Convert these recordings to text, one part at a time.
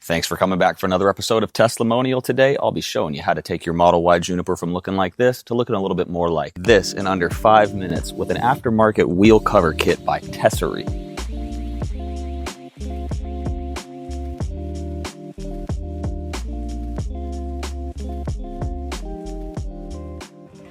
Thanks for coming back for another episode of Testimonial. Today, I'll be showing you how to take your Model Y Juniper from looking like this to looking a little bit more like this in under 5 minutes with an aftermarket wheel cover kit by Tesery.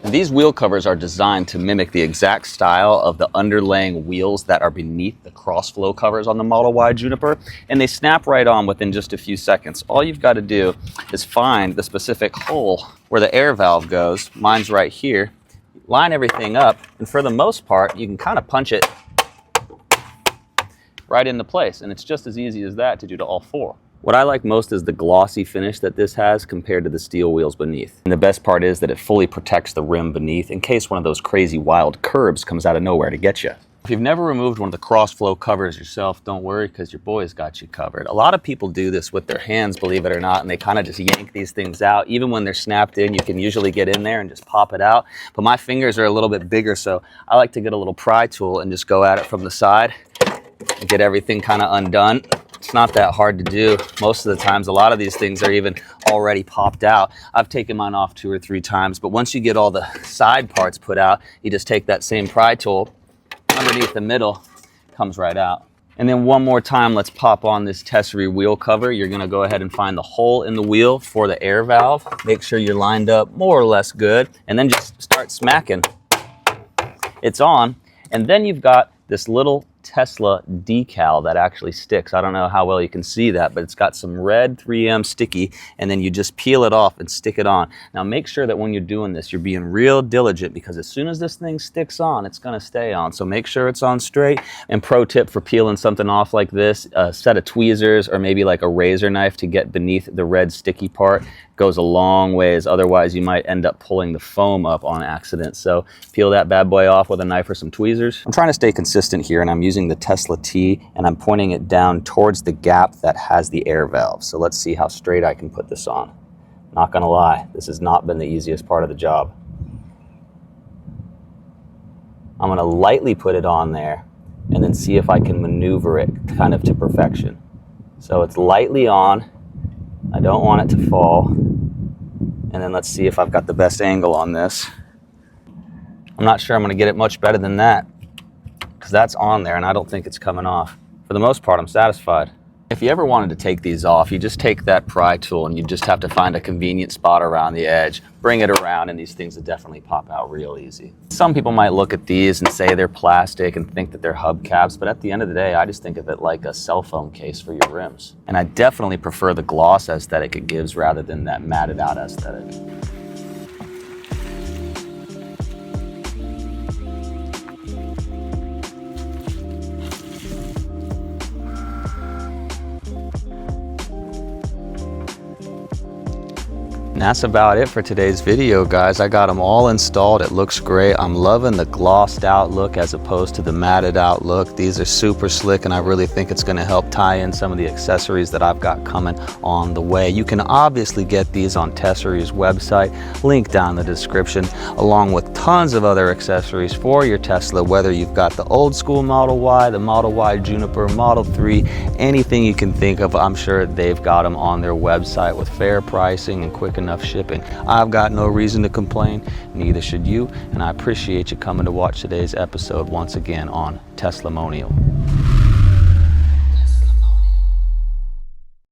These wheel covers are designed to mimic the exact style of the underlaying wheels that are beneath the cross-flow covers on the Model Y Juniper, and they snap right on within just a few seconds. All you've got to do is find the specific hole where the air valve goes. Mine's right here. Line everything up, and for the most part, you can kind of punch it right into place, and it's just as easy as that to do to all four. What I like most is the glossy finish that this has compared to the steel wheels beneath. And the best part is that it fully protects the rim beneath in case one of those crazy wild curbs comes out of nowhere to get you. If you've never removed one of the cross-flow covers yourself, don't worry, because your boy's got you covered. A lot of people do this with their hands, believe it or not, and they kind of just yank these things out. Even when they're snapped in, you can usually get in there and just pop it out. But my fingers are a little bit bigger, so I like to get a little pry tool and just go at it from the side and get everything kind of undone. It's not that hard to do. Most of the times, a lot of these things are even already popped out. I've taken mine off 2 or 3 times, but once you get all the side parts put out, you just take that same pry tool underneath the middle, comes right out. And then one more time, let's pop on this Tesery wheel cover. You're gonna go ahead and find the hole in the wheel for the air valve. Make sure you're lined up more or less good, and then just start smacking. It's on, and then you've got this little Tesla decal that actually sticks. I don't know how well you can see that, but it's got some red 3M sticky, and then you just peel it off and stick it on. Now make sure that when you're doing this, you're being real diligent, because as soon as this thing sticks on, it's gonna stay on. So make sure it's on straight. And pro tip for peeling something off like this, a set of tweezers or maybe like a razor knife to get beneath the red sticky part goes a long ways. Otherwise, you might end up pulling the foam up on accident. So peel that bad boy off with a knife or some tweezers. I'm trying to stay consistent here, and I'm using the Tesla T, and I'm pointing it down towards the gap that has the air valve. So let's see how straight I can put this on. Not gonna lie, this has not been the easiest part of the job. I'm gonna lightly put it on there and then see if I can maneuver it kind of to perfection. So it's lightly on. I don't want it to fall. And then let's see if I've got the best angle on this. I'm not sure I'm gonna get it much better than that, because that's on there and I don't think it's coming off. For the most part, I'm satisfied. If you ever wanted to take these off, you just take that pry tool and you just have to find a convenient spot around the edge, bring it around, and these things will definitely pop out real easy. Some people might look at these and say they're plastic and think that they're hubcaps, but at the end of the day, I just think of it like a cell phone case for your rims. And I definitely prefer the gloss aesthetic it gives rather than that matted out aesthetic. And that's about it for today's video, guys. I got them all installed. It looks great. I'm loving the glossed out look as opposed to the matted out look. These are super slick, and I really think it's going to help tie in some of the accessories that I've got coming on the way. You can obviously get these on Tesery's website, link down in the description, along with tons of other accessories for your Tesla, whether you've got the old school Model Y, the Model Y Juniper, Model 3, anything you can think of. I'm sure they've got them on their website with fair pricing and quick enough shipping. I've got no reason to complain, neither should you, and I appreciate you coming to watch today's episode once again on Testimonial.